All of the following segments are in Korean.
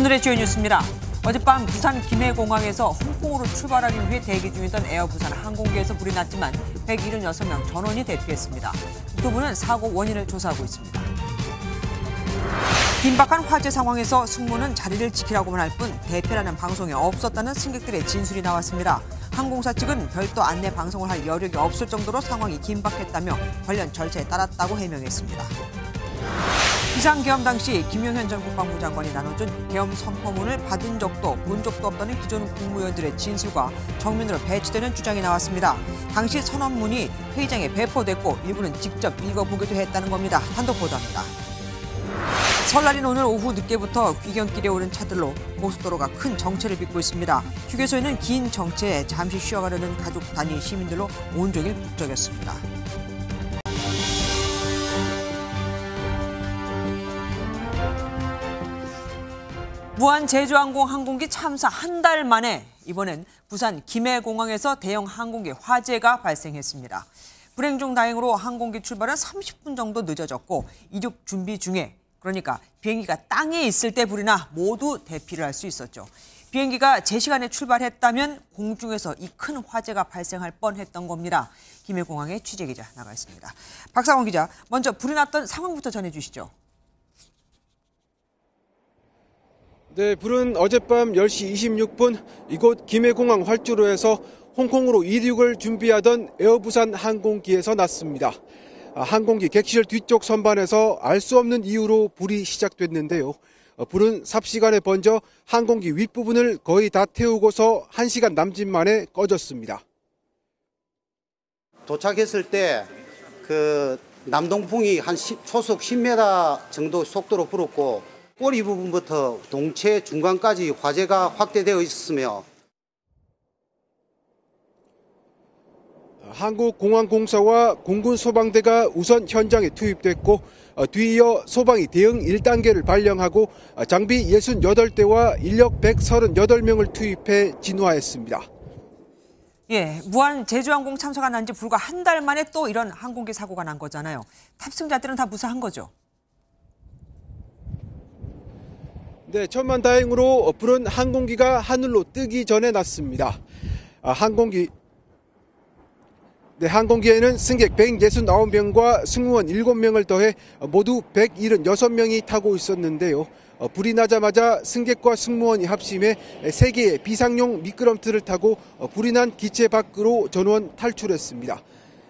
오늘의 주요 뉴스입니다. 어젯밤 부산 김해공항에서 홍콩으로 출발하기 위해 대기 중이던 에어부산 항공기에서 불이 났지만 176명 전원이 대피했습니다. 국토부는 사고 원인을 조사하고 있습니다. 긴박한 화재 상황에서 승무원은 자리를 지키라고만 할 뿐 대피라는 방송에 없었다는 승객들의 진술이 나왔습니다. 항공사 측은 별도 안내 방송을 할 여력이 없을 정도로 상황이 긴박했다며 관련 절차에 따랐다고 해명했습니다. 비상계엄 당시 김용현 전 국방부 장관이 나눠준 계엄 선포문을 받은 적도 본 적도 없다는 기존 국무위원들의 진술과 정면으로 배치되는 주장이 나왔습니다. 당시 선언문이 회의장에 배포됐고 일부는 직접 읽어보기도 했다는 겁니다. 단독 보도합니다. 설날인 오늘 오후 늦게부터 귀경길에 오른 차들로 고속도로가 큰 정체를 빚고 있습니다. 휴게소에는 긴 정체에 잠시 쉬어가려는 가족 단위 시민들로 온종일 북적였습니다. 무한 제주항공 항공기 참사 한 달 만에 이번엔 부산 김해공항에서 대형 항공기 화재가 발생했습니다. 불행 중 다행으로 항공기 출발은 30분 정도 늦어졌고 이륙 준비 중에 그러니까 비행기가 땅에 있을 때 불이 나 모두 대피를 할 수 있었죠. 비행기가 제 시간에 출발했다면 공중에서 이 큰 화재가 발생할 뻔했던 겁니다. 김해공항에 취재기자 나가 있습니다. 박상원 기자, 먼저 불이 났던 상황부터 전해주시죠. 네, 불은 어젯밤 10시 26분 이곳 김해공항 활주로에서 홍콩으로 이륙을 준비하던 에어부산 항공기에서 났습니다. 항공기 객실 뒤쪽 선반에서 알 수 없는 이유로 불이 시작됐는데요. 불은 삽시간에 번져 항공기 윗부분을 거의 다 태우고서 1시간 남짓 만에 꺼졌습니다. 도착했을 때 남동풍이 한 초속 10m 정도 속도로 불었고 꼬리 부분부터 동체 중간까지 화재가 확대되어 있었으며 한국공항공사와 공군소방대가 우선 현장에 투입됐고 뒤이어 소방이 대응 1단계를 발령하고 장비 68대와 인력 138명을 투입해 진화했습니다. 예, 무한 제주항공 참사가 난 지 불과 한 달 만에 또 이런 항공기 사고가 난 거잖아요. 탑승자들은 다 무사한 거죠? 네, 천만다행으로 불은 항공기가 하늘로 뜨기 전에 났습니다. 항공기에는 승객 169명과 승무원 7명을 더해 모두 176명이 타고 있었는데요. 불이 나자마자 승객과 승무원이 합심해 3개의 비상용 미끄럼틀을 타고 불이 난 기체 밖으로 전원 탈출했습니다.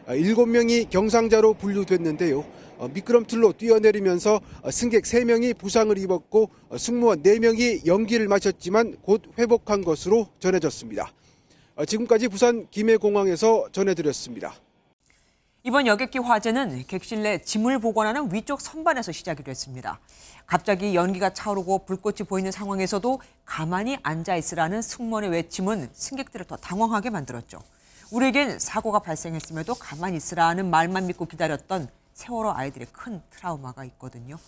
7명이 경상자로 분류됐는데요. 미끄럼틀로 뛰어내리면서 승객 3명이 부상을 입었고 승무원 4명이 연기를 마셨지만 곧 회복한 것으로 전해졌습니다. 지금까지 부산 김해공항에서 전해드렸습니다. 이번 여객기 화재는 객실 내 짐을 보관하는 위쪽 선반에서 시작이 됐습니다. 갑자기 연기가 차오르고 불꽃이 보이는 상황에서도 가만히 앉아있으라는 승무원의 외침은 승객들을 더 당황하게 만들었죠. 우리에겐 사고가 발생했음에도 가만히 있으라는 말만 믿고 기다렸던 세월호 아이들의 큰 트라우마가 있거든요.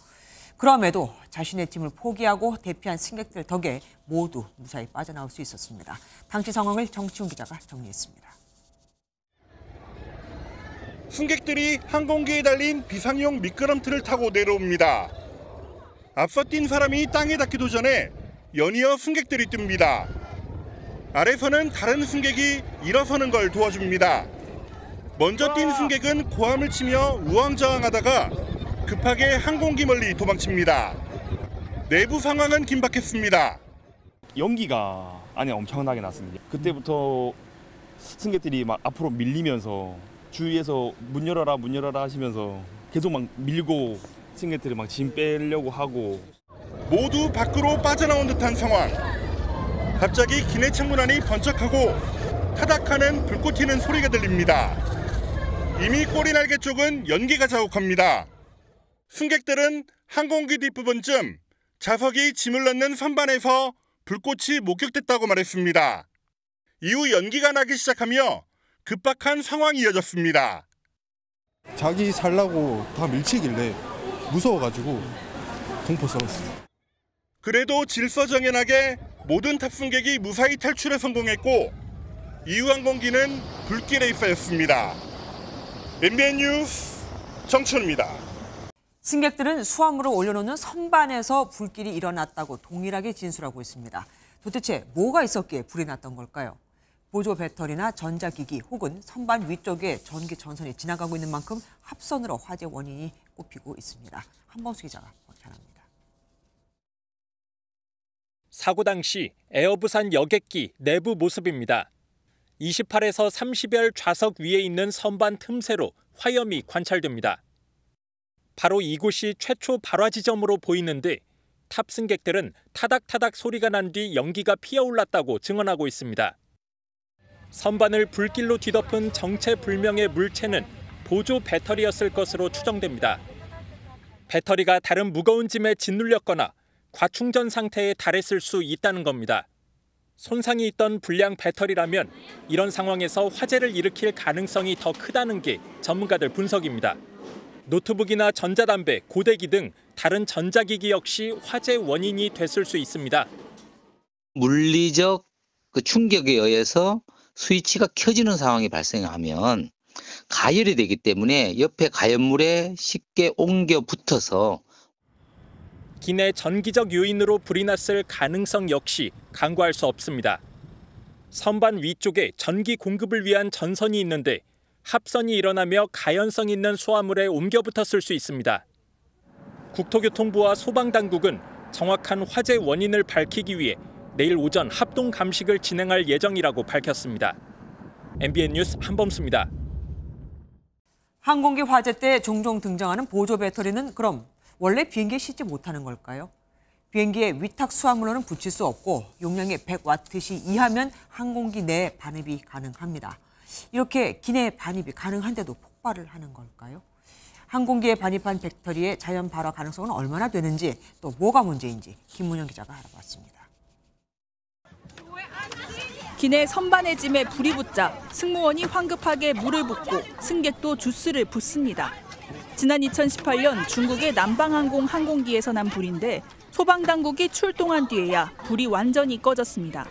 그럼에도 자신의 짐을 포기하고 대피한 승객들 덕에 모두 무사히 빠져나올 수 있었습니다. 당시 상황을 정치훈 기자가 정리했습니다. 승객들이 항공기에 달린 비상용 미끄럼틀을 타고 내려옵니다. 앞서 뛴 사람이 땅에 닿기도 전에 연이어 승객들이 뜹니다. 아래서는 다른 승객이 일어서는 걸 도와줍니다. 먼저 뛴 승객은 고함을 치며 우왕좌왕하다가 급하게 항공기 멀리 도망칩니다. 내부 상황은 긴박했습니다. 연기가 안에 엄청나게 났습니다. 그때부터 승객들이 막 앞으로 밀리면서 주위에서 문 열어라 하시면서 계속 막 밀고 승객들이 막 짐 빼려고 하고 모두 밖으로 빠져나온 듯한 상황. 갑자기 기내 창문 안이 번쩍하고 타닥하는 불꽃 튀는 소리가 들립니다. 이미 꼬리 날개 쪽은 연기가 자욱합니다. 승객들은 항공기 뒷부분쯤 좌석이 짐을 넣는 선반에서 불꽃이 목격됐다고 말했습니다. 이후 연기가 나기 시작하며 급박한 상황이 이어졌습니다. 자기 살라고 다 밀치길래 무서워가지고 공포 썰었습니다. 그래도 질서정연하게 모든 탑승객이 무사히 탈출에 성공했고 이후 항공기는 불길에 입사했습니다. MBN 뉴스 정춘입니다. 승객들은 수화물을 올려놓는 선반에서 불길이 일어났다고 동일하게 진술하고 있습니다. 도대체 뭐가 있었기에 불이 났던 걸까요? 보조 배터리나 전자기기 혹은 선반 위쪽에 전기 전선이 지나가고 있는 만큼 합선으로 화재 원인이 꼽히고 있습니다. 한범수 기자가 전합니다. 사고 당시 에어부산 여객기 내부 모습입니다. 28에서 30여 좌석 위에 있는 선반 틈새로 화염이 관찰됩니다. 바로 이곳이 최초 발화 지점으로 보이는데 탑승객들은 타닥타닥 소리가 난 뒤 연기가 피어올랐다고 증언하고 있습니다. 선반을 불길로 뒤덮은 정체불명의 물체는 보조 배터리였을 것으로 추정됩니다. 배터리가 다른 무거운 짐에 짓눌렸거나 과충전 상태에 달했을 수 있다는 겁니다. 손상이 있던 불량 배터리라면 이런 상황에서 화재를 일으킬 가능성이 더 크다는 게 전문가들 분석입니다. 노트북이나 전자담배, 고데기 등 다른 전자기기 역시 화재 원인이 됐을 수 있습니다. 물리적 충격에 의해서 스위치가 켜지는 상황이 발생하면 가열이 되기 때문에 옆에 가열물에 쉽게 옮겨 붙어서 기내 전기적 요인으로 불이 났을 가능성 역시 간과할 수 없습니다. 선반 위쪽에 전기 공급을 위한 전선이 있는데 합선이 일어나며 가연성 있는 수화물에 옮겨 붙었을 수 있습니다. 국토교통부와 소방당국은 정확한 화재 원인을 밝히기 위해 내일 오전 합동 감식을 진행할 예정이라고 밝혔습니다. MBN 뉴스 한범수입니다. 항공기 화재 때 종종 등장하는 보조 배터리는 그럼 원래 비행기에 싣지 못하는 걸까요? 비행기에 위탁 수화물로는 붙일 수 없고 용량이 100와트시 이하면 항공기 내 반입이 가능합니다. 이렇게 기내 반입이 가능한데도 폭발을 하는 걸까요? 항공기에 반입한 배터리의 자연 발화 가능성은 얼마나 되는지 또 뭐가 문제인지 김문영 기자가 알아봤습니다. 기내 선반의 짐에 불이 붙자 승무원이 황급하게 물을 붓고 승객도 주스를 붓습니다. 지난 2018년 중국의 남방항공 항공기에서 난 불인데 소방당국이 출동한 뒤에야 불이 완전히 꺼졌습니다.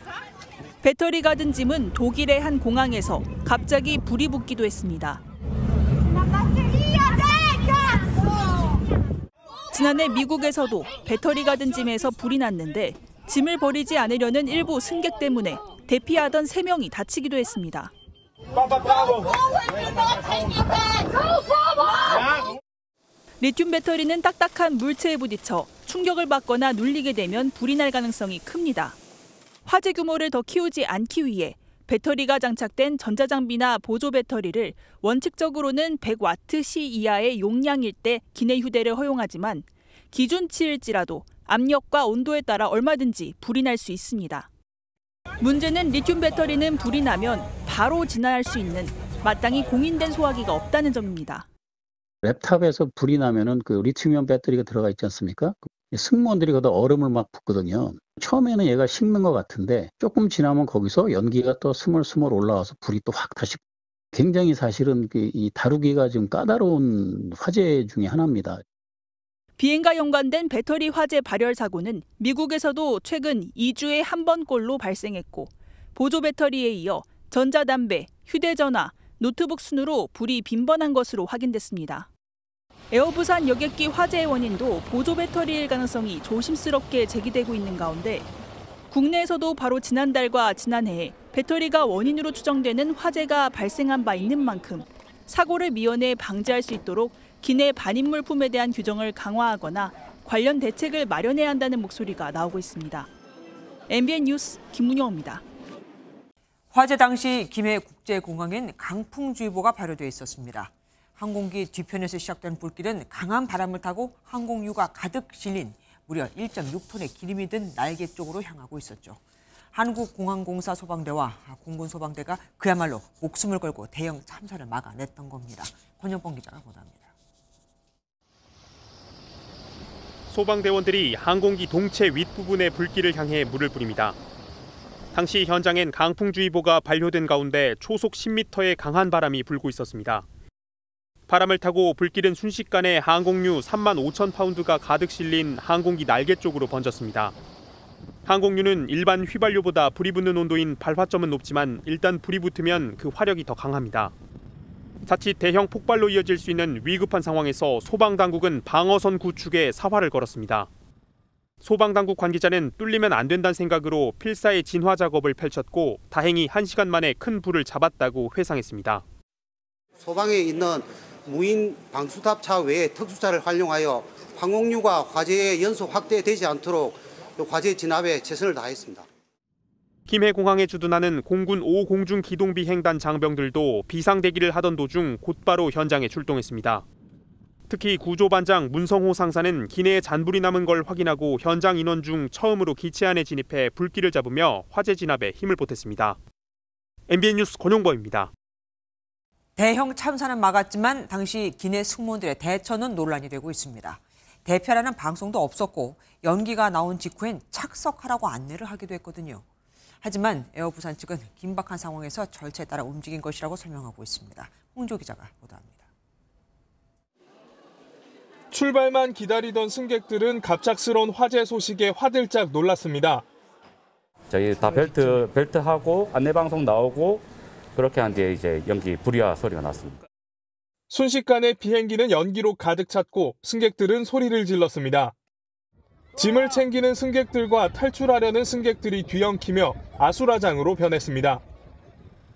배터리가 든 짐은 독일의 한 공항에서 갑자기 불이 붙기도 했습니다. 지난해 미국에서도 배터리가 든 짐에서 불이 났는데 짐을 버리지 않으려는 일부 승객 때문에 대피하던 3명이 다치기도 했습니다. 리튬 배터리는 딱딱한 물체에 부딪혀 충격을 받거나 눌리게 되면 불이 날 가능성이 큽니다. 화재 규모를 더 키우지 않기 위해 배터리가 장착된 전자장비나 보조 배터리를 원칙적으로는 100와트시 이하의 용량일 때 기내 휴대를 허용하지만 기준치일지라도 압력과 온도에 따라 얼마든지 불이 날 수 있습니다. 문제는 리튬 배터리는 불이 나면 바로 진화할 수 있는 마땅히 공인된 소화기가 없다는 점입니다. 랩탑에서 불이 나면은 그 리튬이온 배터리가 들어가 있지 않습니까? 승무원들이 거기다 얼음을 막 붓거든요. 처음에는 얘가 식는 것 같은데 조금 지나면 거기서 연기가 또 스멀스멀 올라와서 불이 또 확 다시. 굉장히 사실은 이 다루기가 좀 까다로운 화재 중에 하나입니다. 비행과 연관된 배터리 화재 발열 사고는 미국에서도 최근 2주에 한 번꼴로 발생했고 보조 배터리에 이어 전자담배, 휴대전화, 노트북 순으로 불이 빈번한 것으로 확인됐습니다. 에어부산 여객기 화재의 원인도 보조 배터리일 가능성이 조심스럽게 제기되고 있는 가운데 국내에서도 바로 지난달과 지난해에 배터리가 원인으로 추정되는 화재가 발생한 바 있는 만큼 사고를 미연에 방지할 수 있도록 기내 반입 물품에 대한 규정을 강화하거나 관련 대책을 마련해야 한다는 목소리가 나오고 있습니다. MBN 뉴스 김문영입니다. 화재 당시 김해 국제공항엔 강풍주의보가 발효돼 있었습니다. 항공기 뒤편에서 시작된 불길은 강한 바람을 타고 항공유가 가득 실린 무려 1.6톤의 기름이 든 날개 쪽으로 향하고 있었죠. 한국공항공사 소방대와 공군소방대가 그야말로 목숨을 걸고 대형 참사를 막아냈던 겁니다. 권영범 기자가 보도합니다. 소방대원들이 항공기 동체 윗부분의 불길을 향해 물을 뿌립니다. 당시 현장엔 강풍주의보가 발효된 가운데 초속 10m의 강한 바람이 불고 있었습니다. 바람을 타고 불길은 순식간에 항공유 35,000파운드가 가득 실린 항공기 날개 쪽으로 번졌습니다. 항공유는 일반 휘발유보다 불이 붙는 온도인 발화점은 높지만 일단 불이 붙으면 그 화력이 더 강합니다. 자칫 대형 폭발로 이어질 수 있는 위급한 상황에서 소방당국은 방어선 구축에 사활을 걸었습니다. 소방당국 관계자는 뚫리면 안 된다는 생각으로 필사의 진화 작업을 펼쳤고 다행히 1시간 만에 큰 불을 잡았다고 회상했습니다. 소방에 있는 무인 방수탑차 외에 특수차를 활용하여 항공유가 화재의 연소 확대되지 않도록 화재 진압에 최선을 다했습니다. 김해공항에 주둔하는 공군 5공중기동비행단 장병들도 비상대기를 하던 도중 곧바로 현장에 출동했습니다. 특히 구조반장 문성호 상사는 기내에 잔불이 남은 걸 확인하고 현장 인원 중 처음으로 기체 안에 진입해 불길을 잡으며 화재 진압에 힘을 보탰습니다. MBN 뉴스 권용범입니다. 대형 참사는 막았지만 당시 기내 승무원들의 대처는 논란이 되고 있습니다. 대피하라는 방송도 없었고 연기가 나온 직후엔 착석하라고 안내를 하기도 했거든요. 하지만 에어부산 측은 긴박한 상황에서 절차에 따라 움직인 것이라고 설명하고 있습니다. 홍조 기자가 보도합니다. 출발만 기다리던 승객들은 갑작스러운 화재 소식에 화들짝 놀랐습니다. 저희 다 벨트하고 안내방송 나오고 그렇게 한 뒤에 이제 연기 불이와 소리가 났습니다. 순식간에 비행기는 연기로 가득 찼고 승객들은 소리를 질렀습니다. 짐을 챙기는 승객들과 탈출하려는 승객들이 뒤엉키며 아수라장으로 변했습니다.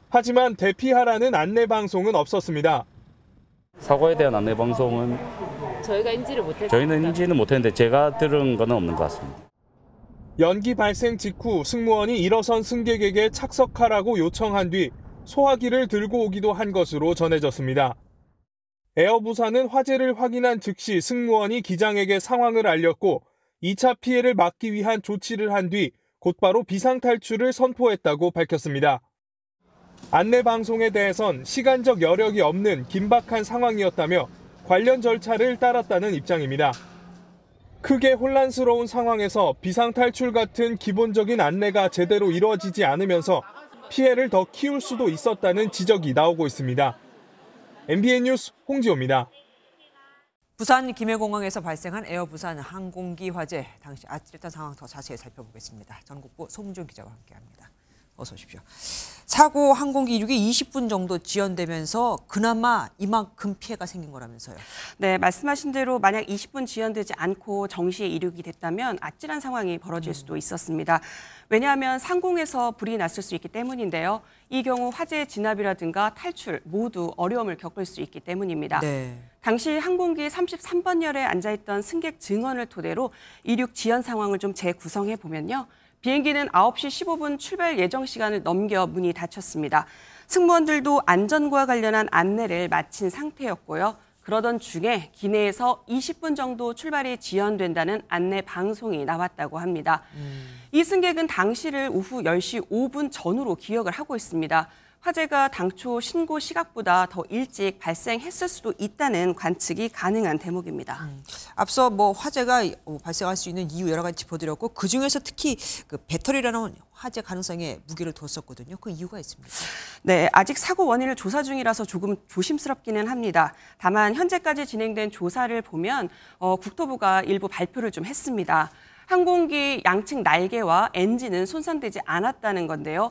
하지만 대피하라는 안내방송은 없었습니다. 사고에 대한 안내방송은 저희는 인지는 못했는데 제가 들은 건 없는 것 같습니다. 연기 발생 직후 승무원이 일어선 승객에게 착석하라고 요청한 뒤 소화기를 들고 오기도 한 것으로 전해졌습니다. 에어부산은 화재를 확인한 즉시 승무원이 기장에게 상황을 알렸고 2차 피해를 막기 위한 조치를 한 뒤 곧바로 비상탈출을 선포했다고 밝혔습니다. 안내방송에 대해선 시간적 여력이 없는 긴박한 상황이었다며 관련 절차를 따랐다는 입장입니다. 크게 혼란스러운 상황에서 비상탈출 같은 기본적인 안내가 제대로 이루어지지 않으면서 피해를 더 키울 수도 있었다는 지적이 나오고 있습니다. MBN 뉴스 홍지호입니다. 부산 김해공항에서 발생한 에어부산 항공기 화재, 당시 아찔했던 상황 더 자세히 살펴보겠습니다. 전국부 송준 기자와 함께합니다. 어서 오십시오. 사고 항공기 이륙이 20분 정도 지연되면서 그나마 이만큼 피해가 생긴 거라면서요. 네, 말씀하신 대로 만약 20분 지연되지 않고 정시에 이륙이 됐다면 아찔한 상황이 벌어질 수도 있었습니다. 왜냐하면 상공에서 불이 났을 수 있기 때문인데요. 이 경우 화재 진압이라든가 탈출 모두 어려움을 겪을 수 있기 때문입니다. 네. 당시 항공기 33번열에 앉아있던 승객 증언을 토대로 이륙 지연 상황을 좀 재구성해 보면요. 비행기는 9시 15분 출발 예정 시간을 넘겨 문이 닫혔습니다. 승무원들도 안전과 관련한 안내를 마친 상태였고요. 그러던 중에 기내에서 20분 정도 출발이 지연된다는 안내 방송이 나왔다고 합니다. 이 승객은 당시를 오후 10시 5분 전후로 기억을 하고 있습니다. 화재가 당초 신고 시각보다 더 일찍 발생했을 수도 있다는 관측이 가능한 대목입니다. 앞서 화재가 발생할 수 있는 이유 여러 가지 짚어드렸고 그중에서 특히 그 배터리라는 화재 가능성에 무게를 뒀었거든요. 그 이유가 있습니까? 네, 아직 사고 원인을 조사 중이라서 조금 조심스럽기는 합니다. 다만 현재까지 진행된 조사를 보면 국토부가 일부 발표를 좀 했습니다. 항공기 양측 날개와 엔진은 손상되지 않았다는 건데요.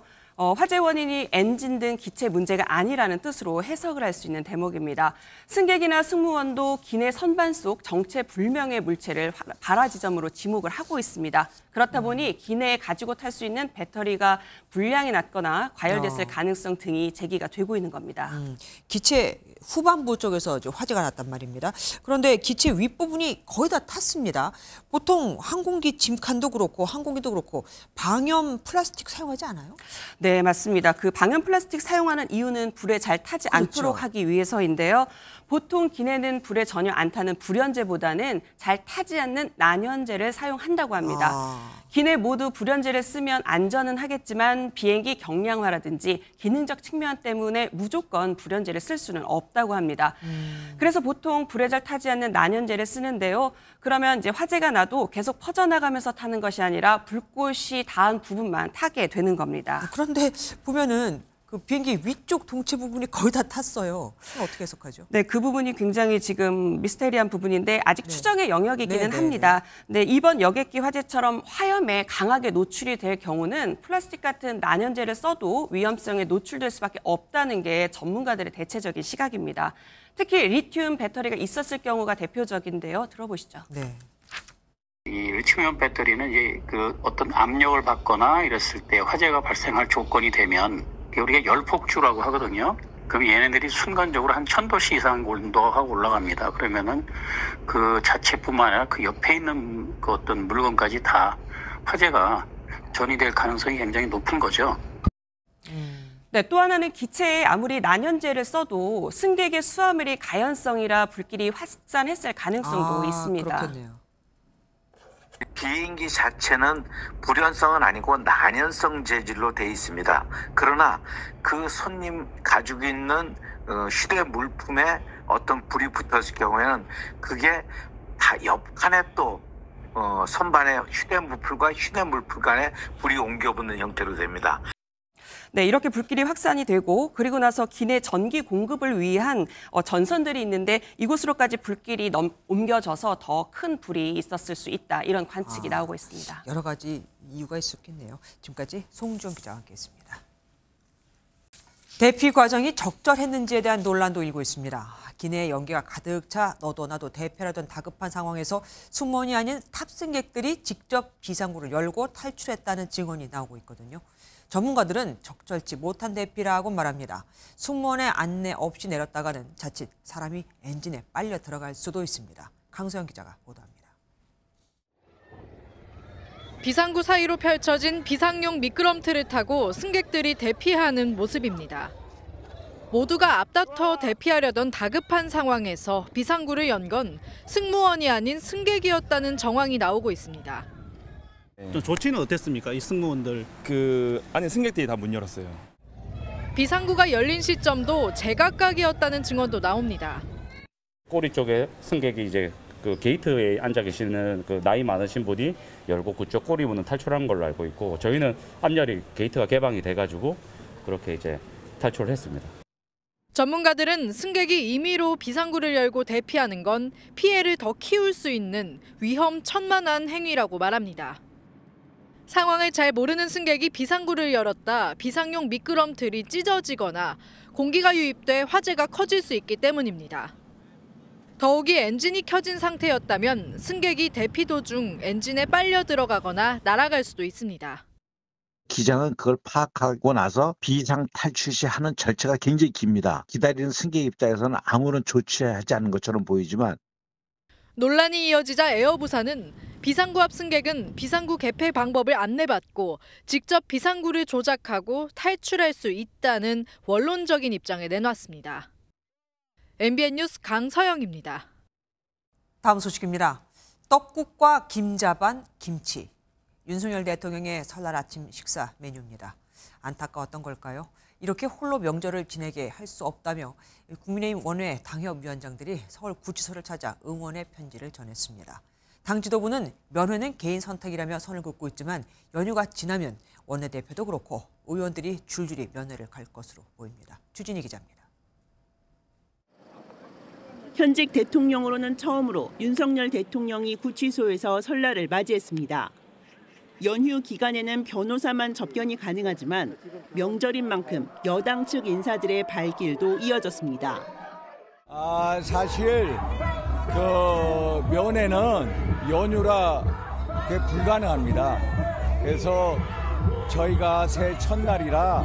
화재 원인이 엔진 등 기체 문제가 아니라는 뜻으로 해석을 할 수 있는 대목입니다. 승객이나 승무원도 기내 선반 속 정체 불명의 물체를 발화 지점으로 지목을 하고 있습니다. 그렇다 보니 기내에 가지고 탈 수 있는 배터리가 불량이 났거나 과열됐을 가능성 등이 제기가 되고 있는 겁니다. 기체 후반부 쪽에서 화재가 났단 말입니다. 그런데 기체 윗부분이 거의 다 탔습니다. 보통 항공기 짐칸도 그렇고 항공기도 그렇고 방염 플라스틱 사용하지 않아요? 네, 맞습니다. 그 방염 플라스틱 사용하는 이유는 불에 잘 타지 않도록 하기 위해서인데요. 보통 기내는 불에 전혀 안 타는 불연제보다는 잘 타지 않는 난연제를 사용한다고 합니다. 기내 모두 불연제를 쓰면 안전은 하겠지만 비행기 경량화라든지 기능적 측면 때문에 무조건 불연제를 쓸 수는 없다고 합니다. 그래서 보통 불에 잘 타지 않는 난연제를 쓰는데요. 그러면 이제 화재가 나도 계속 퍼져나가면서 타는 것이 아니라 불꽃이 닿은 부분만 타게 되는 겁니다. 그런데 보면은 그 비행기 위쪽 동체 부분이 거의 다 탔어요. 어떻게 해석하죠? 네, 그 부분이 굉장히 지금 미스테리한 부분인데 아직 추정의 영역이기는 네, 합니다. 네, 이번 여객기 화재처럼 화염에 강하게 노출이 될 경우는 플라스틱 같은 난연제를 써도 위험성에 노출될 수밖에 없다는 게 전문가들의 대체적인 시각입니다. 특히 리튬 배터리가 있었을 경우가 대표적인데요. 들어보시죠. 네. 이 리튬이온 배터리는 이제 그 어떤 압력을 받거나 이랬을 때 화재가 발생할 조건이 되면 우리가 열폭주라고 하거든요. 그럼 얘네들이 순간적으로 한 1000도씨 이상 온도가 올라갑니다. 그러면은 그 자체뿐만 아니라 그 옆에 있는 그 어떤 물건까지 다 화재가 전이될 가능성이 굉장히 높은 거죠. 네, 또 하나는 기체에 아무리 난연제를 써도 승객의 수화물이 가연성이라 불길이 확산했을 가능성도 있습니다. 그렇겠네요. 비행기 자체는 불연성은 아니고 난연성 재질로 되어 있습니다. 그러나 그 손님 가지고 있는 휴대 물품에 어떤 불이 붙었을 경우에는 그게 다 옆칸에 또 선반에 휴대 물품 간에 불이 옮겨붙는 형태로 됩니다. 네, 이렇게 불길이 확산이 되고 그리고 나서 기내 전기 공급을 위한 전선들이 있는데 이곳으로까지 불길이 옮겨져서 더 큰 불이 있었을 수 있다. 이런 관측이 나오고 있습니다. 여러 가지 이유가 있었겠네요. 지금까지 송주영 기자와 함께했습니다. 대피 과정이 적절했는지에 대한 논란도 일고 있습니다. 기내에 연기가 가득 차 너도 나도 대피하려던 다급한 상황에서 승무원이 아닌 탑승객들이 직접 비상구를 열고 탈출했다는 증언이 나오고 있거든요. 전문가들은 적절치 못한 대피라고 말합니다. 승무원의 안내 없이 내렸다가는 자칫 사람이 엔진에 빨려 들어갈 수도 있습니다. 강소영 기자가 보도합니다. 비상구 사이로 펼쳐진 비상용 미끄럼틀을 타고 승객들이 대피하는 모습입니다. 모두가 앞다퉈 대피하려던 다급한 상황에서 비상구를 연 건 승무원이 아닌 승객이었다는 정황이 나오고 있습니다. 좀 조치는 어땠습니까? 이 승무원들. 그 안에 승객들이 다 문 열었어요. 비상구가 열린 시점도 제각각이었다는 증언도 나옵니다. 꼬리 쪽에 승객이 이제 그 게이트에 앉아 계시는 그 나이 많으신 분이 열고 그쪽 꼬리 문은 탈출한 걸로 알고 있고 저희는 앞열이 게이트가 개방이 돼가지고 그렇게 이제 탈출을 했습니다. 전문가들은 승객이 임의로 비상구를 열고 대피하는 건 피해를 더 키울 수 있는 위험천만한 행위라고 말합니다. 상황을 잘 모르는 승객이 비상구를 열었다 비상용 미끄럼틀이 찢어지거나 공기가 유입돼 화재가 커질 수 있기 때문입니다. 더욱이 엔진이 켜진 상태였다면 승객이 대피 도중 엔진에 빨려 들어가거나 날아갈 수도 있습니다. 기장은 그걸 파악하고 나서 비상 탈출 시 하는 절차가 굉장히 깁니다. 기다리는 승객 입장에서는 아무런 조치하지 않은 것처럼 보이지만 논란이 이어지자 에어부산은 비상구 앞 승객은 비상구 개폐 방법을 안내받고 직접 비상구를 조작하고 탈출할 수 있다는 원론적인 입장을 내놨습니다. MBN 뉴스 강서영입니다. 다음 소식입니다. 떡국과 김자반, 김치. 윤석열 대통령의 설날 아침 식사 메뉴입니다. 안타까웠던 걸까요? 이렇게 홀로 명절을 지내게 할 수 없다며 국민의힘 원외 당협위원장들이 서울 구치소를 찾아 응원의 편지를 전했습니다. 당 지도부는 면회는 개인 선택이라며 선을 긋고 있지만 연휴가 지나면 원내대표도 그렇고 의원들이 줄줄이 면회를 갈 것으로 보입니다. 주진희 기자입니다. 현직 대통령으로는 처음으로 윤석열 대통령이 구치소에서 설날을 맞이했습니다. 연휴 기간에는 변호사만 접견이 가능하지만 명절인 만큼 여당 측 인사들의 발길도 이어졌습니다. 사실 그 면회는 연휴라 그게 불가능합니다. 그래서 저희가 새해 첫날이라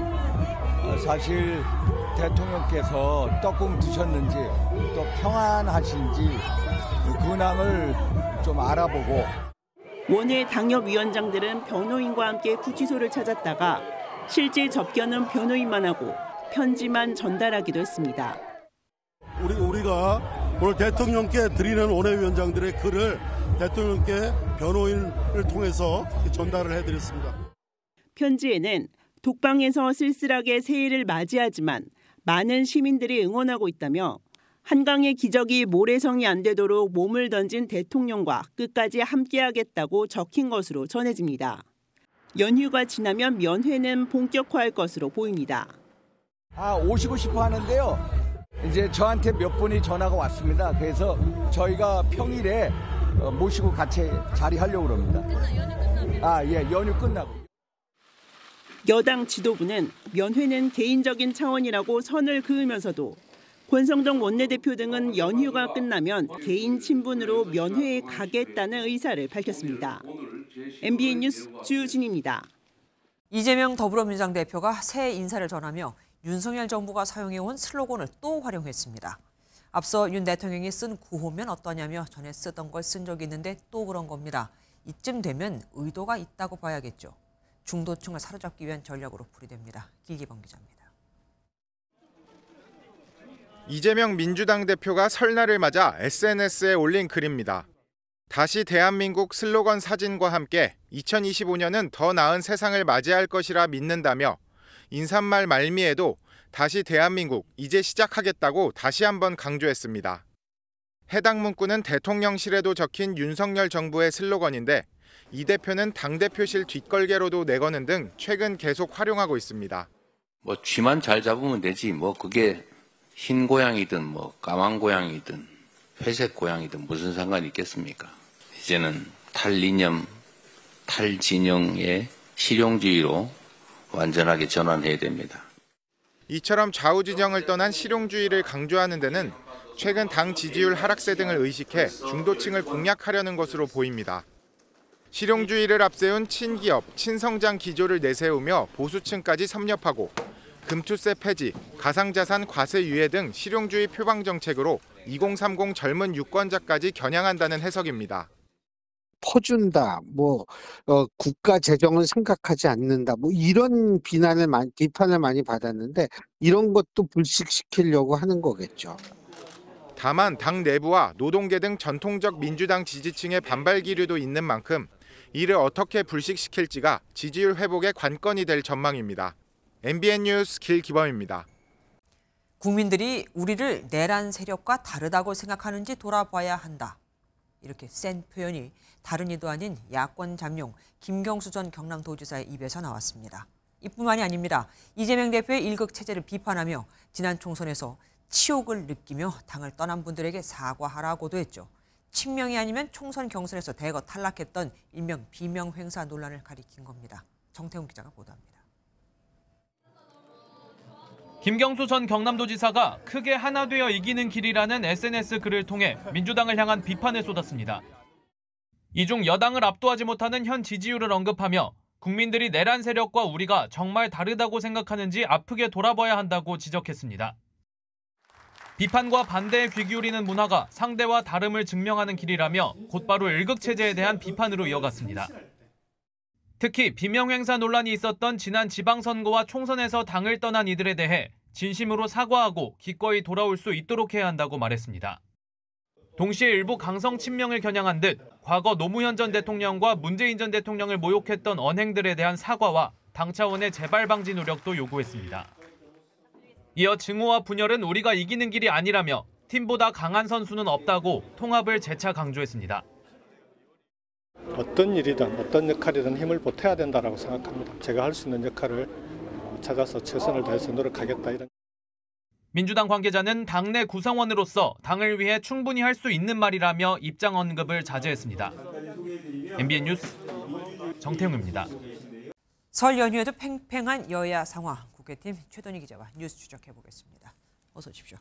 사실 대통령께서 떡국 드셨는지 또 평안하신지 근황을 좀 알아보고 원외 당협위원장들은 변호인과 함께 구치소를 찾았다가 실제 접견은 변호인만 하고 편지만 전달하기도 했습니다. 우리가 오늘 대통령께 드리는 원외위원장들의 글을 대통령께 변호인을 통해서 전달을 해드렸습니다. 편지에는 독방에서 쓸쓸하게 새해를 맞이하지만 많은 시민들이 응원하고 있다며 한강의 기적이 모래성이 안 되도록 몸을 던진 대통령과 끝까지 함께하겠다고 적힌 것으로 전해집니다. 연휴가 지나면 면회는 본격화할 것으로 보입니다. 오시고 싶어 하는데요. 이제 저한테 몇 분이 전화가 왔습니다. 그래서 저희가 평일에 모시고 같이 자리하려고 합니다. 연휴 끝나고. 여당 지도부는 면회는 개인적인 차원이라고 선을 그으면서도 권성동 원내대표 등은 연휴가 끝나면 개인 친분으로 면회에 가겠다는 의사를 밝혔습니다. MBN 뉴스 주진입니다. 이재명 더불어민주당 대표가 새 인사를 전하며 윤석열 정부가 사용해온 슬로건을 또 활용했습니다. 앞서 윤 대통령이 쓴 구호면 어떠냐며 전에 쓰던 걸 쓴 적이 있는데 또 그런 겁니다. 이쯤 되면 의도가 있다고 봐야겠죠. 중도층을 사로잡기 위한 전략으로 풀이됩니다. 길기범 기자입니다. 이재명 민주당 대표가 설날을 맞아 SNS에 올린 글입니다. 다시 대한민국 슬로건 사진과 함께 2025년은 더 나은 세상을 맞이할 것이라 믿는다며 인사말 말미에도 다시 대한민국 이제 시작하겠다고 다시 한번 강조했습니다. 해당 문구는 대통령실에도 적힌 윤석열 정부의 슬로건인데 이 대표는 당대표실 뒷걸개로도 내거는 등 최근 계속 활용하고 있습니다. 쥐만 잘 잡으면 되지 그게 흰 고양이든 까만 고양이든 회색 고양이든 무슨 상관이 있겠습니까? 이제는 탈이념, 탈진영의 실용주의로 완전하게 전환해야 됩니다. 이처럼 좌우지정을 떠난 실용주의를 강조하는 데는 최근 당 지지율 하락세 등을 의식해 중도층을 공략하려는 것으로 보입니다. 실용주의를 앞세운 친기업, 친성장 기조를 내세우며 보수층까지 섭렵하고 금투세 폐지, 가상자산 과세 유예 등 실용주의 표방 정책으로 2030 젊은 유권자까지 겨냥한다는 해석입니다. 퍼준다, 국가 재정은 생각하지 않는다, 이런 비판을 많이 받았는데 이런 것도 불식시키려고 하는 거겠죠. 다만 당 내부와 노동계 등 전통적 민주당 지지층의 반발 기류도 있는 만큼 이를 어떻게 불식시킬지가 지지율 회복의 관건이 될 전망입니다. MBN 뉴스 길기범입니다. 국민들이 우리를 내란 세력과 다르다고 생각하는지 돌아봐야 한다. 이렇게 센 표현이 다른 이도 아닌 야권 잠룡 김경수 전 경남도지사의 입에서 나왔습니다. 이뿐만이 아닙니다. 이재명 대표의 일극 체제를 비판하며 지난 총선에서 치욕을 느끼며 당을 떠난 분들에게 사과하라고도 했죠. 친명이 아니면 총선 경선에서 대거 탈락했던 일명 비명 행사 논란을 가리킨 겁니다. 정태훈 기자가 보도합니다. 김경수 전 경남도지사가 크게 하나 되어 이기는 길이라는 SNS 글을 통해 민주당을 향한 비판을 쏟았습니다. 이 중 여당을 압도하지 못하는 현 지지율을 언급하며 국민들이 내란 세력과 우리가 정말 다르다고 생각하는지 아프게 돌아봐야 한다고 지적했습니다. 비판과 반대에 귀 기울이는 문화가 상대와 다름을 증명하는 길이라며 곧바로 일극체제에 대한 비판으로 이어갔습니다. 특히 비명행사 논란이 있었던 지난 지방선거와 총선에서 당을 떠난 이들에 대해 진심으로 사과하고 기꺼이 돌아올 수 있도록 해야 한다고 말했습니다. 동시에 일부 강성 친명을 겨냥한 듯 과거 노무현 전 대통령과 문재인 전 대통령을 모욕했던 언행들에 대한 사과와 당 차원의 재발 방지 노력도 요구했습니다. 이어 증오와 분열은 우리가 이기는 길이 아니라며 팀보다 강한 선수는 없다고 통합을 재차 강조했습니다. 어떤 일이든 어떤 역할이든 힘을 보태야 된다고 생각합니다. 제가 할 수 있는 역할을 찾아서 최선을 다해서 노력하겠다 이런. 민주당 관계자는 당내 구성원으로서 당을 위해 충분히 할 수 있는 말이라며 입장 언급을 자제했습니다. MBN 뉴스 정태웅입니다. 설 연휴에도 팽팽한 여야 상황, 국회팀 최동희 기자와 뉴스 추적해보겠습니다. 어서 오십시오.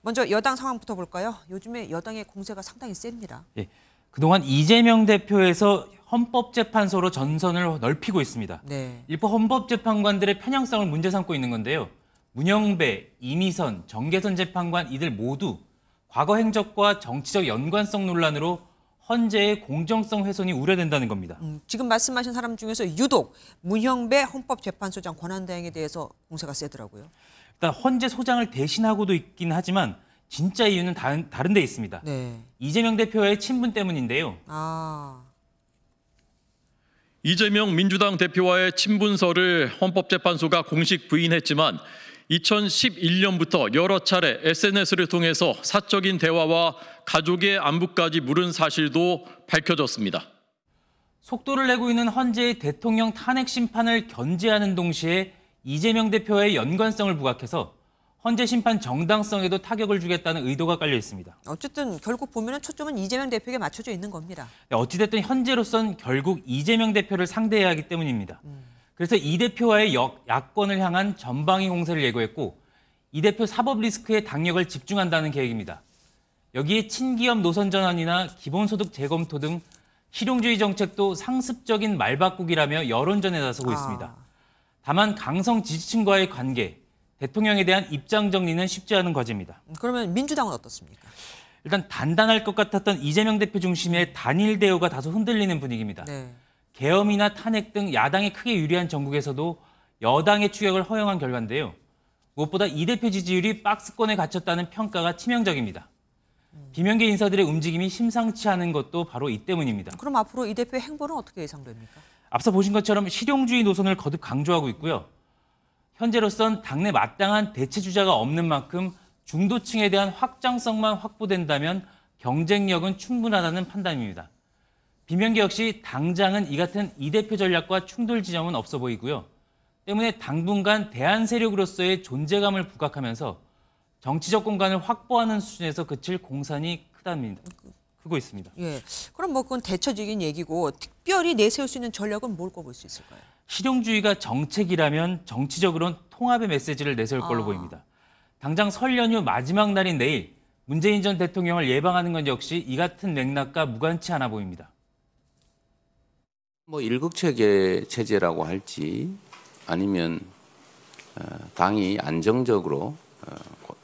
먼저 여당 상황부터 볼까요? 요즘에 여당의 공세가 상당히 셉니다. 예, 그동안 이재명 대표에서 헌법재판소로 전선을 넓히고 있습니다. 네. 일부 헌법재판관들의 편향성을 문제 삼고 있는 건데요. 문영배, 이미선, 정계선 재판관 이들 모두 과거 행적과 정치적 연관성 논란으로 헌재의 공정성 훼손이 우려된다는 겁니다. 지금 말씀하신 사람 중에서 유독 문형배 헌법재판소장 권한대행에 대해서 공세가 세더라고요. 일단 헌재 소장을 대신하고도 있긴 하지만 진짜 이유는 다른 데 있습니다. 네. 이재명 대표의 친분 때문인데요. 이재명 민주당 대표와의 친분설을 헌법재판소가 공식 부인했지만 2011년부터 여러 차례 SNS를 통해서 사적인 대화와 가족의 안부까지 물은 사실도 밝혀졌습니다. 속도를 내고 있는 헌재의 대통령 탄핵 심판을 견제하는 동시에 이재명 대표의 연관성을 부각해서 헌재 심판 정당성에도 타격을 주겠다는 의도가 깔려 있습니다. 어쨌든 결국 보면은 초점은 이재명 대표에게 맞춰져 있는 겁니다. 어찌됐든 현재로선 결국 이재명 대표를 상대해야 하기 때문입니다. 그래서 이 대표와의 야권을 향한 전방위 공세를 예고했고 이 대표 사법 리스크에 당력을 집중한다는 계획입니다. 여기에 친기업 노선 전환이나 기본소득 재검토 등 실용주의 정책도 상습적인 말바꾸기라며 여론전에 나서고 있습니다. 다만 강성 지지층과의 관계, 대통령에 대한 입장 정리는 쉽지 않은 과제입니다. 그러면 민주당은 어떻습니까? 일단 단단할 것 같았던 이재명 대표 중심의 단일 대우가 다소 흔들리는 분위기입니다. 네. 계엄이나 탄핵 등 야당에 크게 유리한 전국에서도 여당의 추격을 허용한 결과인데요. 무엇보다 이 대표 지지율이 박스권에 갇혔다는 평가가 치명적입니다. 비명계 인사들의 움직임이 심상치 않은 것도 바로 이 때문입니다. 그럼 앞으로 이 대표의 행보는 어떻게 예상됩니까? 앞서 보신 것처럼 실용주의 노선을 거듭 강조하고 있고요. 현재로선 당내 마땅한 대체 주자가 없는 만큼 중도층에 대한 확장성만 확보된다면 경쟁력은 충분하다는 판단입니다. 비명계 역시 당장은 이 같은 이 대표 전략과 충돌 지점은 없어 보이고요. 때문에 당분간 대안 세력으로서의 존재감을 부각하면서 정치적 공간을 확보하는 수준에서 그칠 공산이 크고 있습니다. 예, 그럼 뭐 그건 대처적인 얘기고 특별히 내세울 수 있는 전략은 뭘 꼽을 수 있을까요? 실용주의가 정책이라면 정치적으로는 통합의 메시지를 내세울 걸로 보입니다. 당장 설 연휴 마지막 날인 내일 문재인 전 대통령을 예방하는 건 역시 이 같은 맥락과 무관치 않아 보입니다. 뭐 일극체계 체제라고 할지 아니면 당이 안정적으로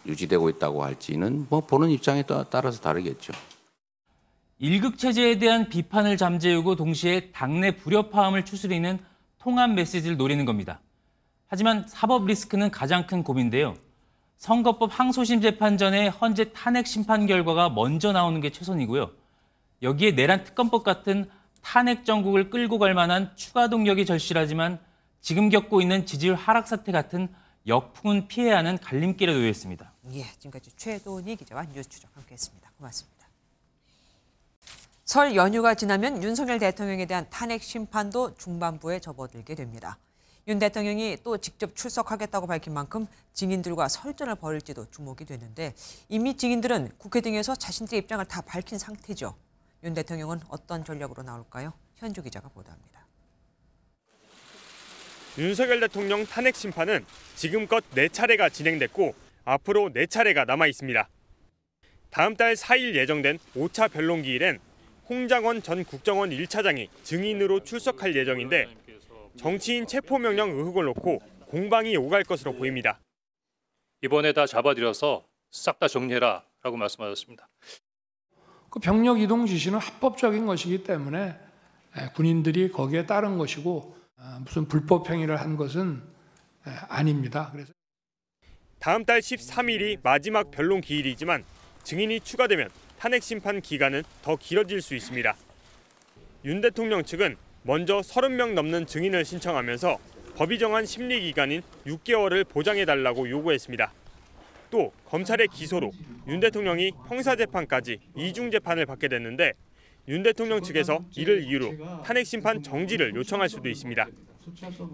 유지되고 있다고 할지는 뭐 보는 입장에 따라서 다르겠죠. 일극체제에 대한 비판을 잠재우고 동시에 당내 불협화음을 추스리는 통합 메시지를 노리는 겁니다. 하지만 사법 리스크는 가장 큰 고민인데요. 선거법 항소심 재판 전에 헌재 탄핵 심판 결과가 먼저 나오는 게 최선이고요. 여기에 내란 특검법 같은 탄핵 정국을 끌고 갈 만한 추가 동력이 절실하지만 지금 겪고 있는 지지율 하락 사태 같은 역풍은 피해야 하는 갈림길에 놓여 있습니다. 예, 지금까지 최도니 기자와 뉴스 추적 함께했습니다. 고맙습니다. 설 연휴가 지나면 윤석열 대통령에 대한 탄핵 심판도 중반부에 접어들게 됩니다. 윤 대통령이 또 직접 출석하겠다고 밝힌 만큼 증인들과 설전을 벌일지도 주목이 되는데 이미 증인들은 국회 등에서 자신들의 입장을 다 밝힌 상태죠. 윤 대통령은 어떤 전략으로 나올까요? 현주 기자가 보도합니다. 윤석열 대통령 탄핵 심판은 지금껏 4차례가 진행됐고 앞으로 4차례가 남아 있습니다. 다음 달 4일 예정된 5차 변론기일엔 홍장원 전 국정원 1차장이 증인으로 출석할 예정인데 정치인 체포명령 의혹을 놓고 공방이 오갈 것으로 보입니다. 이번에 다 잡아들여서 싹 다 정리해라라고 말씀하셨습니다. 그 병력 이동 지시는 합법적인 것이기 때문에 군인들이 거기에 따른 것이고 무슨 불법 행위를 한 것은 아닙니다. 그래서 다음 달 13일이 마지막 변론 기일이지만 증인이 추가되면 탄핵 심판 기간은 더 길어질 수 있습니다. 윤 대통령 측은 먼저 30명 넘는 증인을 신청하면서 법이 정한 심리 기간인 6개월을 보장해달라고 요구했습니다. 또 검찰의 기소로 윤 대통령이 형사재판까지 이중 재판을 받게 됐는데 윤 대통령 측에서 이를 이유로 탄핵 심판 정지를 요청할 수도 있습니다.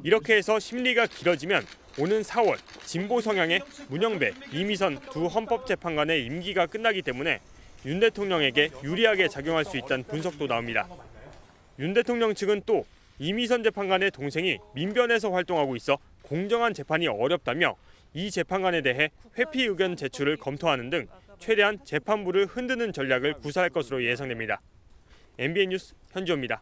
이렇게 해서 심리가 길어지면 오는 4월 진보 성향의 문영배, 이미선 두 헌법재판관의 임기가 끝나기 때문에 윤 대통령에게 유리하게 작용할 수 있다는 분석도 나옵니다. 윤 대통령 측은 또 이미선 재판관의 동생이 민변에서 활동하고 있어 공정한 재판이 어렵다며 이 재판관에 대해 회피 의견 제출을 검토하는 등 최대한 재판부를 흔드는 전략을 구사할 것으로 예상됩니다. MBN 뉴스 현주호입니다.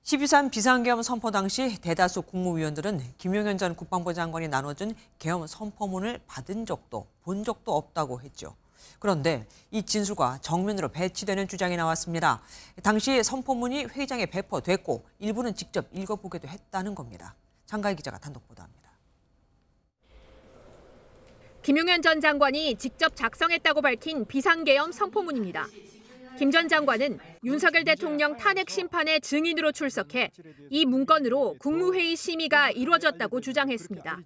12.3 비상계엄 선포 당시 대다수 국무위원들은 김용현 전 국방부 장관이 나눠준 계엄 선포문을 받은 적도 본 적도 없다고 했죠. 그런데 이 진술과 정면으로 배치되는 주장이 나왔습니다. 당시 선포문이 회의장에 배포됐고 일부는 직접 읽어보기도 했다는 겁니다. 장가희 기자가 단독 보도합니다. 김용현 전 장관이 직접 작성했다고 밝힌 비상계엄 선포문입니다. 김 전 장관은 윤석열 대통령 탄핵 심판의 증인으로 출석해 이 문건으로 국무회의 심의가 이루어졌다고 주장했습니다.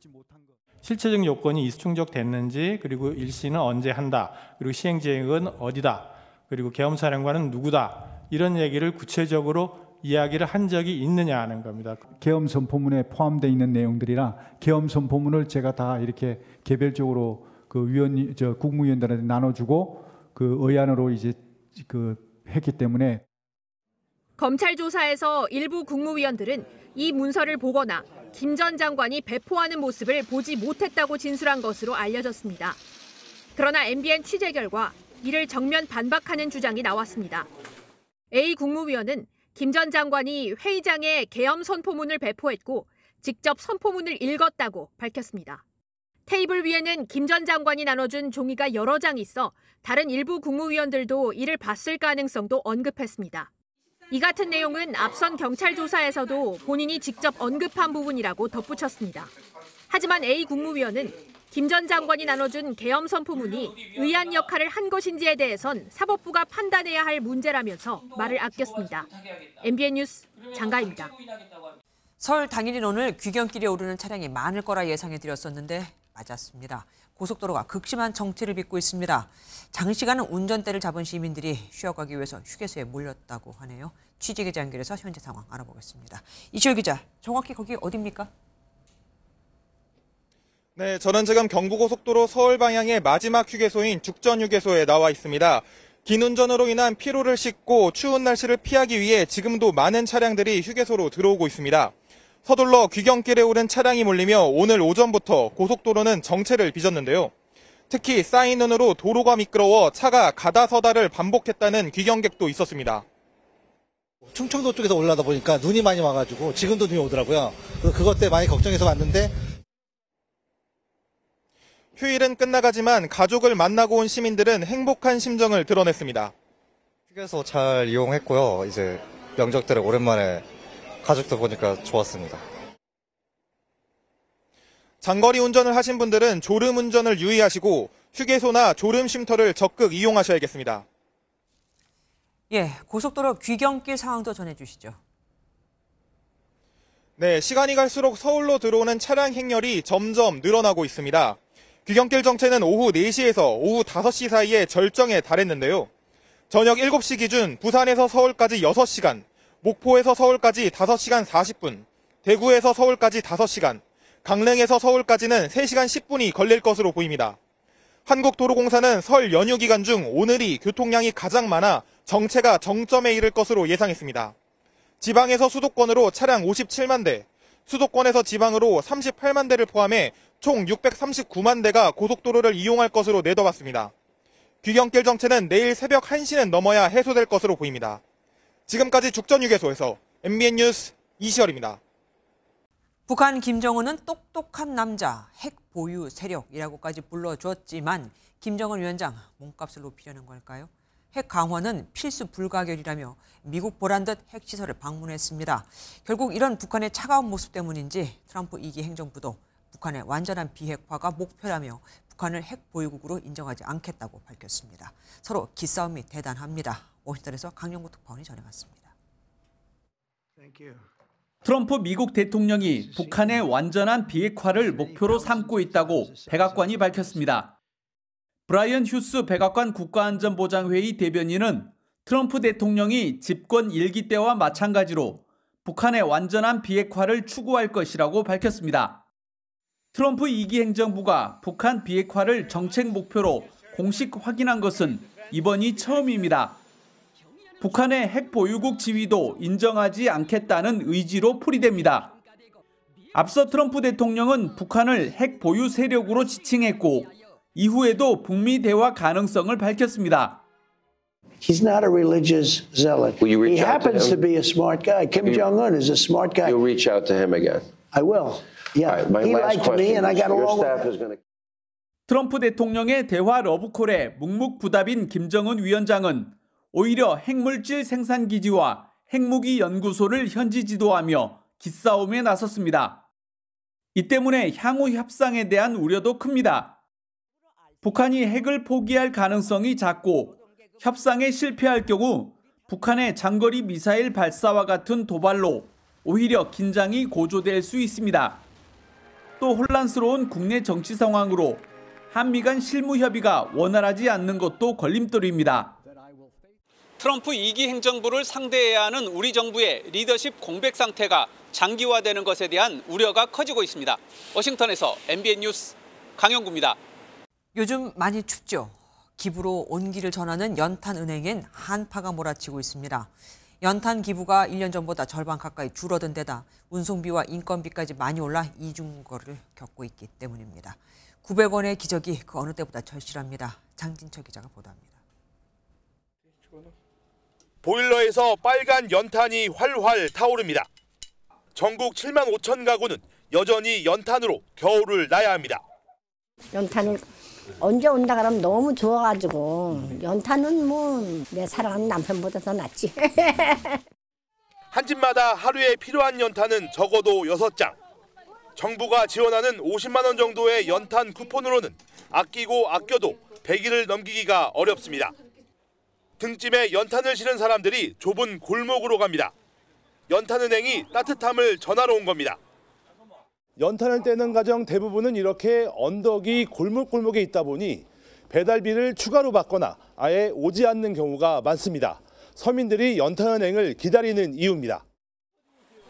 실체적 요건이 충족됐는지, 그리고 일시는 언제 한다, 그리고 시행지행은 어디다, 그리고 계엄사령관은 누구다, 이런 얘기를 구체적으로 이야기를 한 적이 있느냐 하는 겁니다. 계엄 선포문에 포함되어 있는 내용들이라 계엄 선포문을 제가 다 이렇게 개별적으로 그 국무위원들한테 나눠주고 그 의안으로 이제 했기 때문에. 검찰 조사에서 일부 국무위원들은 이 문서를 보거나 김 전 장관이 배포하는 모습을 보지 못했다고 진술한 것으로 알려졌습니다. 그러나 MBN 취재 결과 이를 정면 반박하는 주장이 나왔습니다. A 국무위원은 김 전 장관이 회의장에 계엄 선포문을 배포했고 직접 선포문을 읽었다고 밝혔습니다. 테이블 위에는 김 전 장관이 나눠준 종이가 여러 장 있어 다른 일부 국무위원들도 이를 봤을 가능성도 언급했습니다. 이 같은 내용은 앞선 경찰 조사에서도 본인이 직접 언급한 부분이라고 덧붙였습니다. 하지만 A 국무위원은 김 전 장관이 나눠준 계엄 선포문이 의안 역할을 한 것인지에 대해선 사법부가 판단해야 할 문제라면서 말을 아꼈습니다. MBN 뉴스 장가입니다. 설 당일인 오늘 귀경길에 오르는 차량이 많을 거라 예상해드렸었는데 맞았습니다. 고속도로가 극심한 정체를 빚고 있습니다. 장시간은 운전대를 잡은 시민들이 쉬어가기 위해서 휴게소에 몰렸다고 하네요. 취재기자 연결해서 현재 상황 알아보겠습니다. 이시호 기자, 정확히 거기 어디입니까? 네, 저는 지금 경부고속도로 서울 방향의 마지막 휴게소인 죽전휴게소에 나와 있습니다. 긴 운전으로 인한 피로를 씻고 추운 날씨를 피하기 위해 지금도 많은 차량들이 휴게소로 들어오고 있습니다. 서둘러 귀경길에 오른 차량이 몰리며 오늘 오전부터 고속도로는 정체를 빚었는데요. 특히 쌓인 눈으로 도로가 미끄러워 차가 가다 서다를 반복했다는 귀경객도 있었습니다. 충청도 쪽에서 올라다 보니까 눈이 많이 와가지고 지금도 눈이 오더라고요. 그것 때문에 많이 걱정해서 왔는데 휴일은 끝나가지만 가족을 만나고 온 시민들은 행복한 심정을 드러냈습니다. 휴게소 잘 이용했고요. 이제 명절 때를 오랜만에 가족들 보니까 좋았습니다. 장거리 운전을 하신 분들은 졸음 운전을 유의하시고 휴게소나 졸음 쉼터를 적극 이용하셔야겠습니다. 예, 고속도로 귀경길 상황도 전해주시죠. 네, 시간이 갈수록 서울로 들어오는 차량 행렬이 점점 늘어나고 있습니다. 귀경길 정체는 오후 4시에서 오후 5시 사이에 절정에 달했는데요. 저녁 7시 기준 부산에서 서울까지 6시간, 목포에서 서울까지 5시간 40분, 대구에서 서울까지 5시간, 강릉에서 서울까지는 3시간 10분이 걸릴 것으로 보입니다. 한국도로공사는 설 연휴 기간 중 오늘이 교통량이 가장 많아 정체가 정점에 이를 것으로 예상했습니다. 지방에서 수도권으로 차량 57만 대, 수도권에서 지방으로 38만 대를 포함해 총 639만 대가 고속도로를 이용할 것으로 내다봤습니다. 귀경길 정체는 내일 새벽 1시는 넘어야 해소될 것으로 보입니다. 지금까지 죽전휴게소에서 MBN 뉴스 이시열입니다. 북한 김정은은 똑똑한 남자, 핵 보유 세력이라고까지 불러줬지만 김정은 위원장 몸값을 높이려는 걸까요? 핵 강화는 필수 불가결이라며 미국 보란듯 핵시설을 방문했습니다. 결국 이런 북한의 차가운 모습 때문인지 트럼프 2기 행정부도 북한의 완전한 비핵화가 목표라며 북한을 핵 보유국으로 인정하지 않겠다고 밝혔습니다. 서로 기싸움이 대단합니다. 워싱턴에서 강영구 특파원이 전해왔습니다. 트럼프 미국 대통령이 북한의 완전한 비핵화를 목표로 삼고 있다고 백악관이 밝혔습니다. 브라이언 휴스 백악관 국가안전보장회의 대변인은 트럼프 대통령이 집권 1기 때와 마찬가지로 북한의 완전한 비핵화를 추구할 것이라고 밝혔습니다. 트럼프 2기 행정부가 북한 비핵화를 정책 목표로 공식 확인한 것은 이번이 처음입니다. 북한의 핵 보유국 지위도 인정하지 않겠다는 의지로 풀이됩니다. 앞서 트럼프 대통령은 북한을 핵 보유 세력으로 지칭했고 이후에도 북미 대화 가능성을 밝혔습니다. He's not a religious zealot. Will you reach He out to happens him? to be a smart guy. Kim Jong-un is a smart guy. You'll reach out to him again. I will. Yeah. All right, my He last liked me question. and I got Your along staff with is him. going to. 트럼프 대통령의 대화 러브콜에 묵묵부답인 김정은 위원장은 오히려 핵물질 생산기지와 핵무기 연구소를 현지 지도하며 기싸움에 나섰습니다. 이 때문에 향후 협상에 대한 우려도 큽니다. 북한이 핵을 포기할 가능성이 작고 협상에 실패할 경우 북한의 장거리 미사일 발사와 같은 도발로 오히려 긴장이 고조될 수 있습니다. 또 혼란스러운 국내 정치 상황으로 한미 간 실무 협의가 원활하지 않는 것도 걸림돌입니다. 트럼프 2기 행정부를 상대해야 하는 우리 정부의 리더십 공백 상태가 장기화되는 것에 대한 우려가 커지고 있습니다. 워싱턴에서 MBN 뉴스 강영구입니다. 요즘 많이 춥죠. 기부로 온기를 전하는 연탄은행엔 한파가 몰아치고 있습니다. 연탄 기부가 1년 전보다 절반 가까이 줄어든 데다 운송비와 인건비까지 많이 올라 이중거를 겪고 있기 때문입니다. 900원의 기적이 그 어느 때보다 절실합니다. 장진철 기자가 보도합니다. 보일러에서 빨간 연탄이 활활 타오릅니다. 전국 7만 5천 가구는 여전히 연탄으로 겨울을 나야 합니다. 연탄은 언제 온다 그러면 너무 좋아가지고 연탄은 뭐 내 사랑하는 남편보다 더 낫지. 한 집마다 하루에 필요한 연탄은 적어도 6장. 정부가 지원하는 50만 원 정도의 연탄 쿠폰으로는 아끼고 아껴도 100일을 넘기기가 어렵습니다. 등짐에 연탄을 실은 사람들이 좁은 골목으로 갑니다. 연탄은행이 따뜻함을 전하러 온 겁니다. 연탄을 떼는 가정 대부분은 이렇게 언덕이 골목골목에 있다 보니 배달비를 추가로 받거나 아예 오지 않는 경우가 많습니다. 서민들이 연탄은행을 기다리는 이유입니다.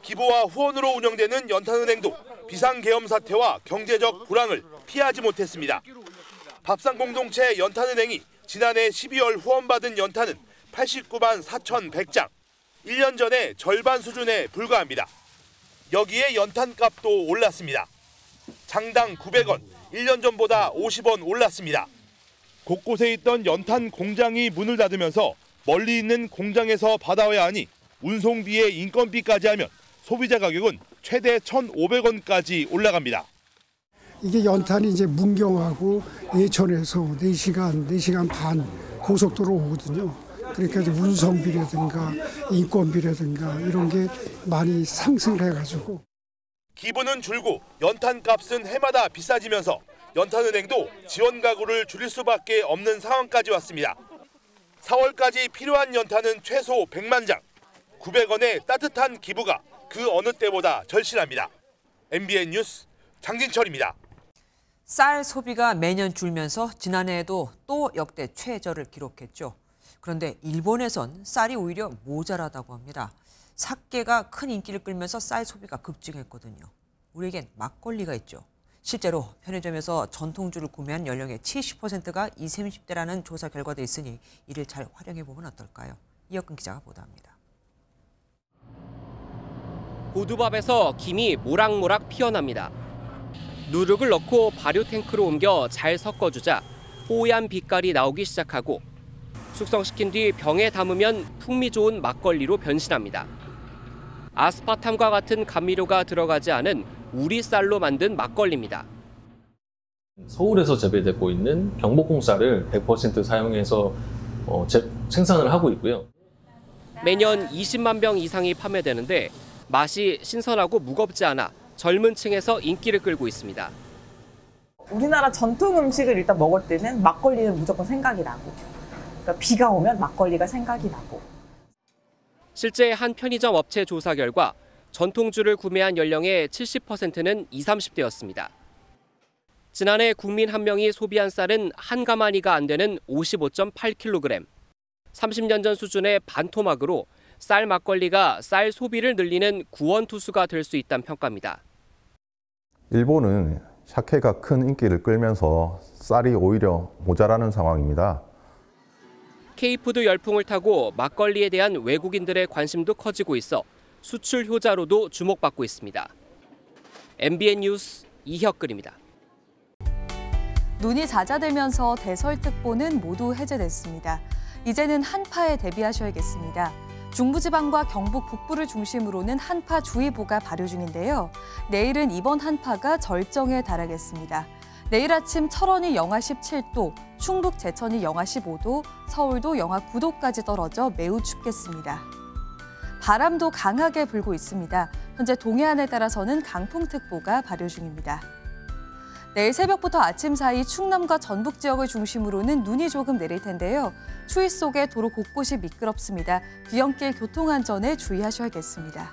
기부와 후원으로 운영되는 연탄은행도 비상계엄 사태와 경제적 불황을 피하지 못했습니다. 밥상공동체 연탄은행이 지난해 12월 후원받은 연탄은 89만 4,100장, 1년 전에 절반 수준에 불과합니다. 여기에 연탄값도 올랐습니다. 장당 900원, 1년 전보다 50원 올랐습니다. 곳곳에 있던 연탄 공장이 문을 닫으면서 멀리 있는 공장에서 받아와야 하니 운송비에 인건비까지 하면 소비자 가격은 최대 1,500원까지 올라갑니다. 이게 연탄이 이제 문경하고 예천에서 4시간 반 고속도로 오거든요. 그러니까 이제 운송비라든가 인건비라든가 이런 게 많이 상승을 해가지고. 기부는 줄고 연탄값은 해마다 비싸지면서 연탄은행도 지원 가구를 줄일 수밖에 없는 상황까지 왔습니다. 4월까지 필요한 연탄은 최소 100만 장, 900원의 따뜻한 기부가 그 어느 때보다 절실합니다. MBN 뉴스 장진철입니다. 쌀 소비가 매년 줄면서 지난해에도 또 역대 최저를 기록했죠. 그런데 일본에선 쌀이 오히려 모자라다고 합니다. 삭개가 큰 인기를 끌면서 쌀 소비가 급증했거든요. 우리에겐 막걸리가 있죠. 실제로 편의점에서 전통주를 구매한 연령의 70%가 20, 30대라는 조사 결과도 있으니 이를 잘 활용해보면 어떨까요? 이혁근 기자가 보도합니다. 고두밥에서 김이 모락모락 피어납니다. 누룩을 넣고 발효 탱크로 옮겨 잘 섞어주자 뽀얀 빛깔이 나오기 시작하고 숙성시킨 뒤 병에 담으면 풍미 좋은 막걸리로 변신합니다. 아스파탐과 같은 감미료가 들어가지 않은 우리 쌀로 만든 막걸리입니다. 서울에서 재배되고 있는 경복궁 쌀을 100% 사용해서 생산을 하고 있고요. 매년 20만 병 이상이 판매되는데 맛이 신선하고 무겁지 않아 젊은 층에서 인기를 끌고 있습니다. 우리나라 전통 음식을 일단 먹을 때는 막걸리는 무조건 생각이 나고, 그러니까 비가 오면 막걸리가 생각이 나고. 실제 한 편의점 업체 조사 결과 전통주를 구매한 연령의 70%는 20, 30대였습니다. 지난해 국민 한 명이 소비한 쌀은 한 가마니가 안 되는 55.8kg. 30년 전 수준의 반토막으로 쌀 막걸리가 쌀 소비를 늘리는 구원투수가 될 수 있다는 평가입니다. 일본은 샤케가 큰 인기를 끌면서 쌀이 오히려 모자라는 상황입니다. K푸드 열풍을 타고 막걸리에 대한 외국인들의 관심도 커지고 있어 수출 효자로도 주목받고 있습니다. MBN 뉴스 이혁근입니다. 눈이 잦아들면서 대설특보는 모두 해제됐습니다. 이제는 한파에 대비하셔야겠습니다. 중부지방과 경북 북부를 중심으로는 한파주의보가 발효 중인데요. 내일은 이번 한파가 절정에 달하겠습니다. 내일 아침 철원이 영하 17도, 충북 제천이 영하 15도, 서울도 영하 9도까지 떨어져 매우 춥겠습니다. 바람도 강하게 불고 있습니다. 현재 동해안에 따라서는 강풍특보가 발효 중입니다. 내일 새벽부터 아침 사이 충남과 전북 지역을 중심으로는 눈이 조금 내릴 텐데요. 추위 속에 도로 곳곳이 미끄럽습니다. 귀경길 교통안전에 주의하셔야겠습니다.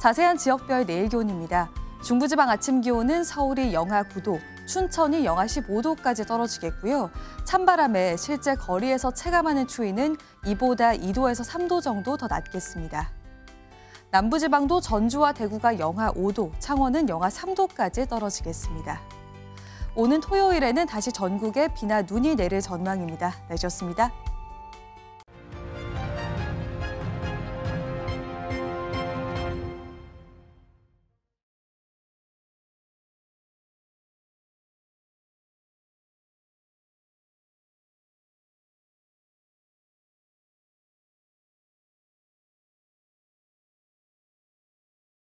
자세한 지역별 내일 기온입니다. 중부지방 아침 기온은 서울이 영하 9도, 춘천이 영하 15도까지 떨어지겠고요. 찬바람에 실제 거리에서 체감하는 추위는 이보다 2도에서 3도 정도 더 낮겠습니다. 남부지방도 전주와 대구가 영하 5도, 창원은 영하 3도까지 떨어지겠습니다. 오는 토요일에는 다시 전국에 비나 눈이 내릴 전망입니다. 내셨습니다.